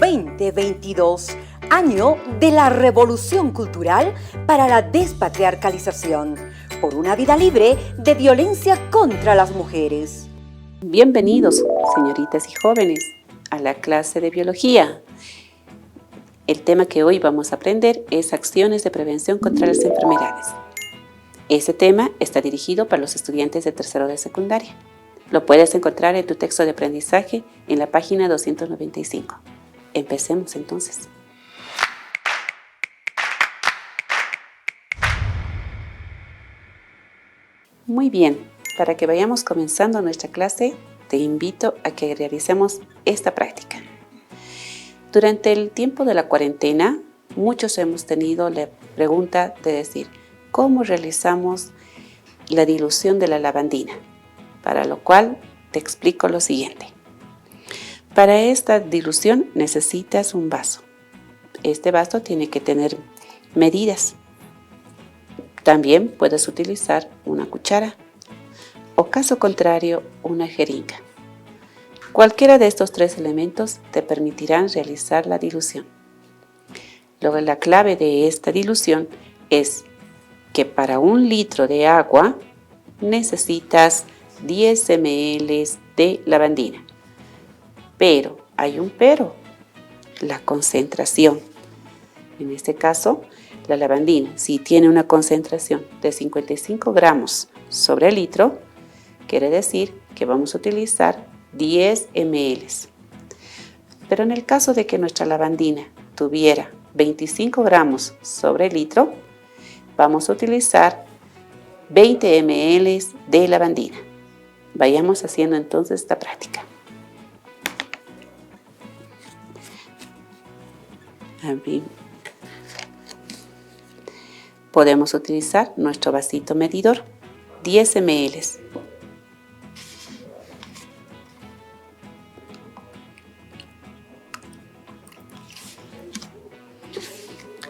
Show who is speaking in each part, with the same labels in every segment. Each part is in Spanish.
Speaker 1: 2022, año de la revolución cultural para la despatriarcalización, por una vida libre de violencia contra las mujeres.
Speaker 2: Bienvenidos, señoritas y jóvenes, a la clase de biología. El tema que hoy vamos a aprender es acciones de prevención contra las enfermedades. Ese tema está dirigido para los estudiantes de tercero de secundaria. Lo puedes encontrar en tu texto de aprendizaje en la página 295. Empecemos entonces. Muy bien, para que vayamos comenzando nuestra clase, te invito a que realicemos esta práctica. Durante el tiempo de la cuarentena, muchos hemos tenido la pregunta de decir, ¿cómo realizamos la dilución de la lavandina? Para lo cual te explico lo siguiente. Para esta dilución necesitas un vaso. Este vaso tiene que tener medidas. También puedes utilizar una cuchara o, caso contrario, una jeringa. Cualquiera de estos tres elementos te permitirán realizar la dilución. Luego, la clave de esta dilución es que para 1 litro de agua necesitas 10 ml de lavandina. Pero, hay un pero, la concentración. En este caso, la lavandina, si tiene una concentración de 55 gramos sobre el litro, quiere decir que vamos a utilizar 10 ml. Pero en el caso de que nuestra lavandina tuviera 25 gramos sobre el litro, vamos a utilizar 20 ml de lavandina. Vayamos haciendo entonces esta práctica. Podemos utilizar nuestro vasito medidor, 10 ml.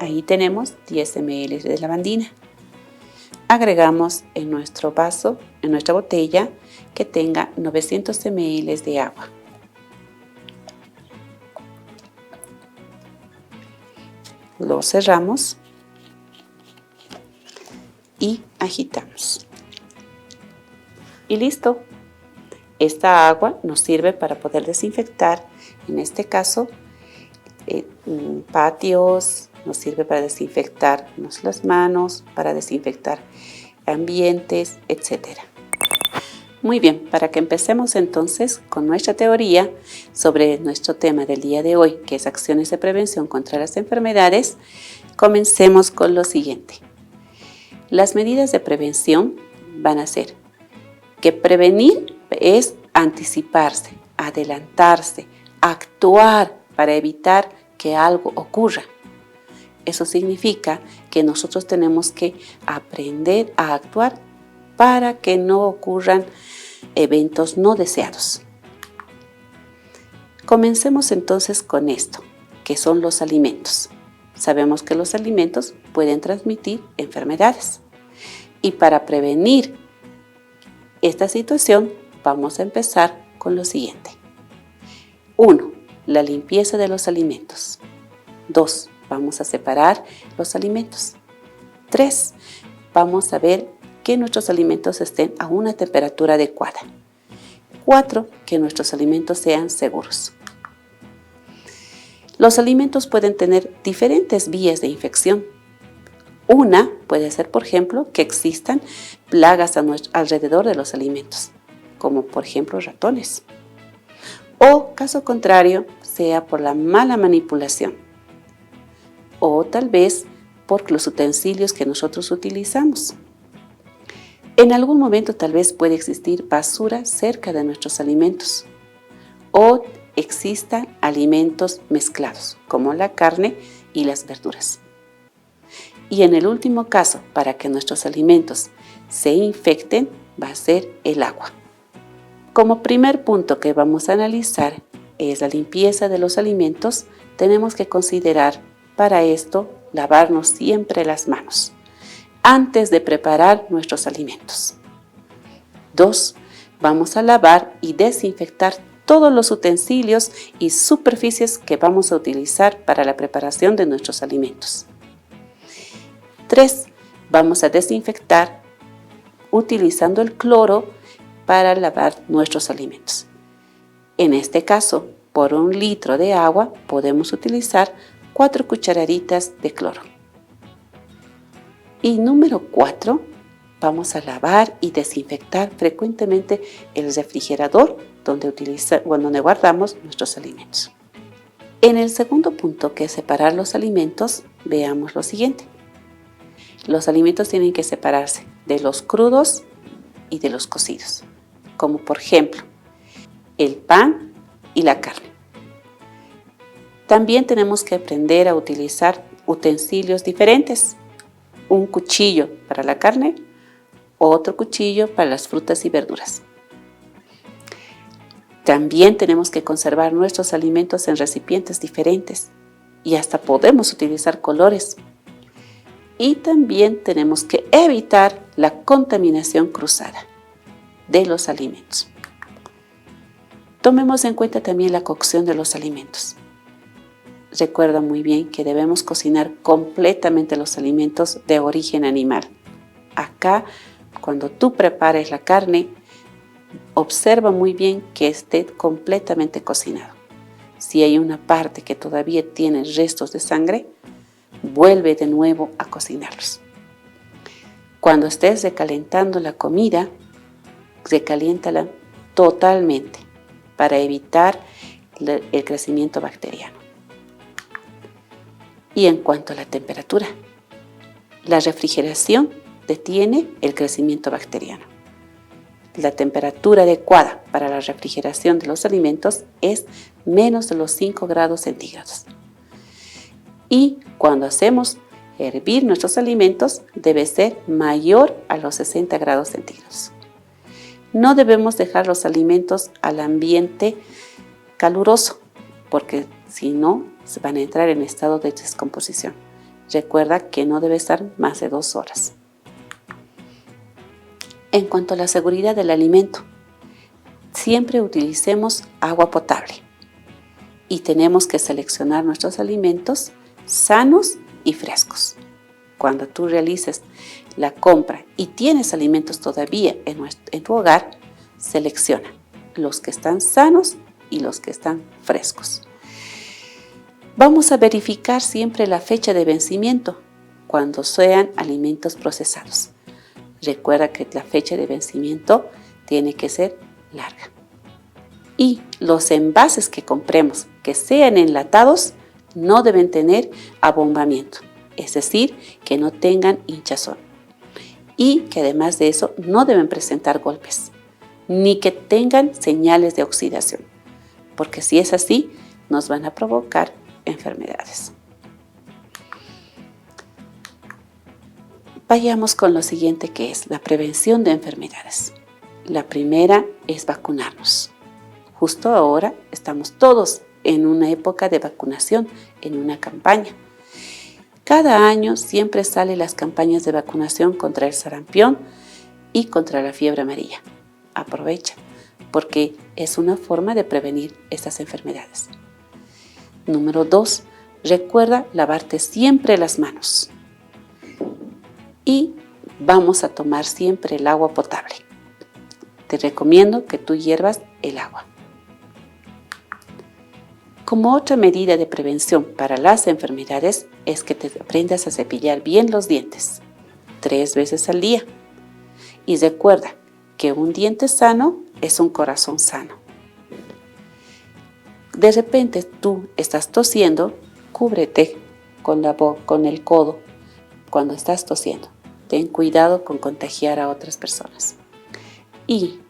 Speaker 2: Ahí tenemos 10 ml de lavandina. Agregamos en nuestro vaso, en nuestra botella, que tenga 900 ml de agua. Lo cerramos y agitamos. Y listo. Esta agua nos sirve para poder desinfectar, en este caso, patios, nos sirve para desinfectarnos las manos, para desinfectar ambientes, etc. Muy bien, para que empecemos entonces con nuestra teoría sobre nuestro tema del día de hoy, que es acciones de prevención contra las enfermedades, comencemos con lo siguiente. Las medidas de prevención van a ser que prevenir es anticiparse, adelantarse, actuar para evitar que algo ocurra. Eso significa que nosotros tenemos que aprender a actuar para que no ocurran eventos no deseados. Comencemos entonces con esto, que son los alimentos. Sabemos que los alimentos pueden transmitir enfermedades. Y para prevenir esta situación, vamos a empezar con lo siguiente. 1. La limpieza de los alimentos. 2. Vamos a separar los alimentos. 3. Vamos a ver que nuestros alimentos estén a una temperatura adecuada. 4. Que nuestros alimentos sean seguros. Los alimentos pueden tener diferentes vías de infección. Una puede ser, por ejemplo, que existan plagas alrededor de los alimentos, como por ejemplo ratones. O, caso contrario, sea por la mala manipulación. O tal vez por los utensilios que nosotros utilizamos. En algún momento tal vez puede existir basura cerca de nuestros alimentos. O existan alimentos mezclados, como la carne y las verduras. Y en el último caso, para que nuestros alimentos se infecten, va a ser el agua. Como primer punto que vamos a analizar es la limpieza de los alimentos, tenemos que considerar para esto lavarnos siempre las manos antes de preparar nuestros alimentos. 2. Vamos a lavar y desinfectar todos los utensilios y superficies que vamos a utilizar para la preparación de nuestros alimentos. 3. Vamos a desinfectar utilizando el cloro para lavar nuestros alimentos. En este caso, por 1 litro de agua podemos utilizar 4 cucharaditas de cloro. Y número 4, vamos a lavar y desinfectar frecuentemente el refrigerador donde guardamos nuestros alimentos. En el segundo punto, que es separar los alimentos, veamos lo siguiente. Los alimentos tienen que separarse de los crudos y de los cocidos, como por ejemplo el pan y la carne. También tenemos que aprender a utilizar utensilios diferentes. Un cuchillo para la carne, otro cuchillo para las frutas y verduras. También tenemos que conservar nuestros alimentos en recipientes diferentes y hasta podemos utilizar colores. Y también tenemos que evitar la contaminación cruzada de los alimentos. Tomemos en cuenta también la cocción de los alimentos. Recuerda muy bien que debemos cocinar completamente los alimentos de origen animal. Acá, cuando tú prepares la carne, observa muy bien que esté completamente cocinado. Si hay una parte que todavía tiene restos de sangre, vuelve de nuevo a cocinarlos. Cuando estés recalentando la comida, recaliéntala totalmente para evitar el crecimiento bacteriano. Y en cuanto a la temperatura, la refrigeración detiene el crecimiento bacteriano. La temperatura adecuada para la refrigeración de los alimentos es menos de los 5 grados centígrados. Y cuando hacemos hervir nuestros alimentos, debe ser mayor a los 60 grados centígrados. No debemos dejar los alimentos al ambiente caluroso, porque si no, se van a entrar en estado de descomposición. Recuerda que no debe estar más de 2 horas. En cuanto a la seguridad del alimento, siempre utilicemos agua potable y tenemos que seleccionar nuestros alimentos sanos y frescos. Cuando tú realices la compra y tienes alimentos todavía en tu hogar, selecciona los que están sanos y los que están frescos. Vamos a verificar siempre la fecha de vencimiento cuando sean alimentos procesados. Recuerda que la fecha de vencimiento tiene que ser larga. Y los envases que compremos, que sean enlatados, no deben tener abombamiento, es decir, que no tengan hinchazón. Y que además de eso no deben presentar golpes, ni que tengan señales de oxidación, porque si es así, nos van a provocar enfermedades. Vayamos con lo siguiente, que es la prevención de enfermedades. La primera es vacunarnos. Justo ahora estamos todos en una época de vacunación, en una campaña. Cada año siempre salen las campañas de vacunación contra el sarampión y contra la fiebre amarilla. Aprovecha, porque es una forma de prevenir estas enfermedades. Número 2, recuerda lavarte siempre las manos. Y vamos a tomar siempre el agua potable. Te recomiendo que tú hiervas el agua. Como otra medida de prevención para las enfermedades es que te aprendas a cepillar bien los dientes 3 veces al día. Y recuerda que un diente sano es un corazón sano. De repente tú estás tosiendo, cúbrete con el codo cuando estás tosiendo. Ten cuidado con contagiar a otras personas. Y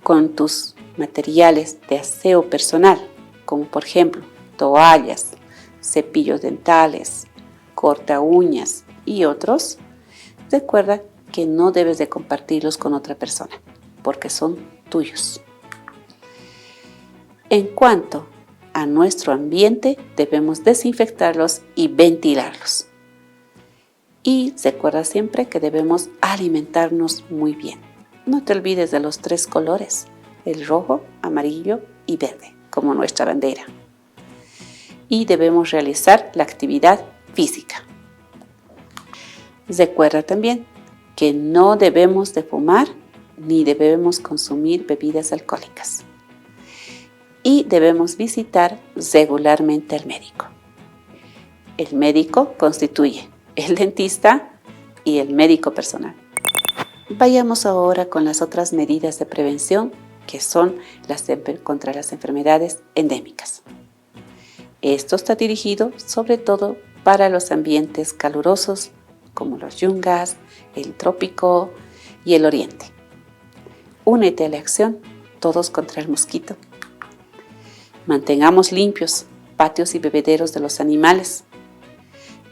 Speaker 2: con tus materiales de aseo personal, como por ejemplo toallas, cepillos dentales, corta uñas y otros, recuerda que no debes de compartirlos con otra persona, porque son tuyos. En cuanto a nuestro ambiente, debemos desinfectarlos y ventilarlos. Y recuerda siempre que debemos alimentarnos muy bien. No te olvides de los 3 colores, el rojo, amarillo y verde, como nuestra bandera. Y debemos realizar la actividad física. Recuerda también que no debemos de fumar ni debemos consumir bebidas alcohólicas. Y debemos visitar regularmente al médico. El médico constituye el dentista y el médico personal. Vayamos ahora con las otras medidas de prevención que son contra las enfermedades endémicas. Esto está dirigido sobre todo para los ambientes calurosos como los yungas, el trópico y el oriente. Únete a la acción, todos contra el mosquito. Mantengamos limpios patios y bebederos de los animales.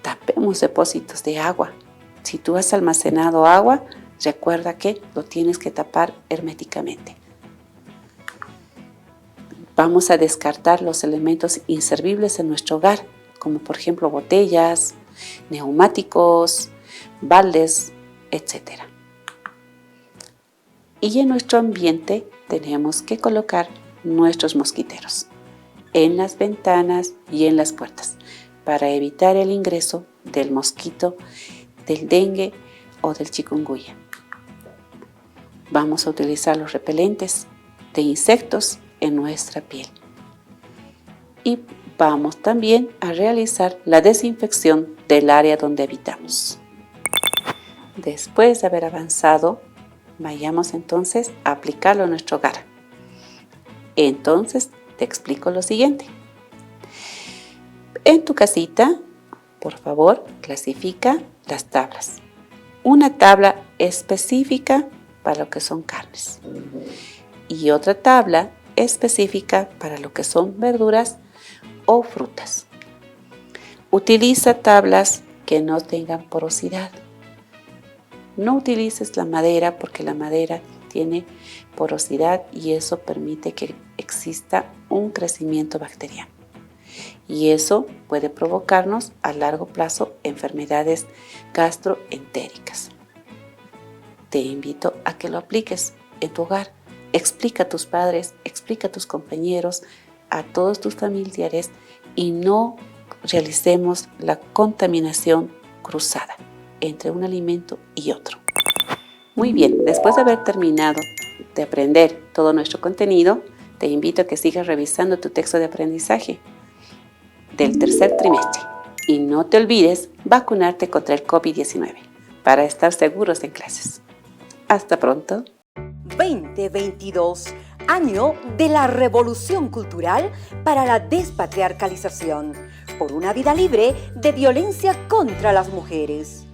Speaker 2: Tapemos depósitos de agua. Si tú has almacenado agua, recuerda que lo tienes que tapar herméticamente. Vamos a descartar los elementos inservibles en nuestro hogar, como por ejemplo botellas, neumáticos, baldes, etc. Y en nuestro ambiente tenemos que colocar nuestros mosquiteros en las ventanas y en las puertas para evitar el ingreso del mosquito, del dengue o del chikungunya. Vamos a utilizar los repelentes de insectos en nuestra piel. Y vamos también a realizar la desinfección del área donde habitamos. Después de haber avanzado, vayamos entonces a aplicarlo en nuestro hogar. Entonces, te explico lo siguiente. En tu casita, por favor, clasifica las tablas. Una tabla específica para lo que son carnes y otra tabla específica para lo que son verduras o frutas. Utiliza tablas que no tengan porosidad. No utilices la madera porque la madera tiene porosidad y eso permite que exista un crecimiento bacteriano. Y eso puede provocarnos a largo plazo enfermedades gastroentéricas. Te invito a que lo apliques en tu hogar. Explica a tus padres, explica a tus compañeros, a todos tus familiares y no realicemos la contaminación cruzada entre un alimento y otro. Muy bien, después de haber terminado de aprender todo nuestro contenido, te invito a que sigas revisando tu texto de aprendizaje del tercer trimestre y no te olvides vacunarte contra el COVID-19 para estar seguros en clases. Hasta pronto.
Speaker 1: 2022, año de la revolución cultural para la despatriarcalización, por una vida libre de violencia contra las mujeres.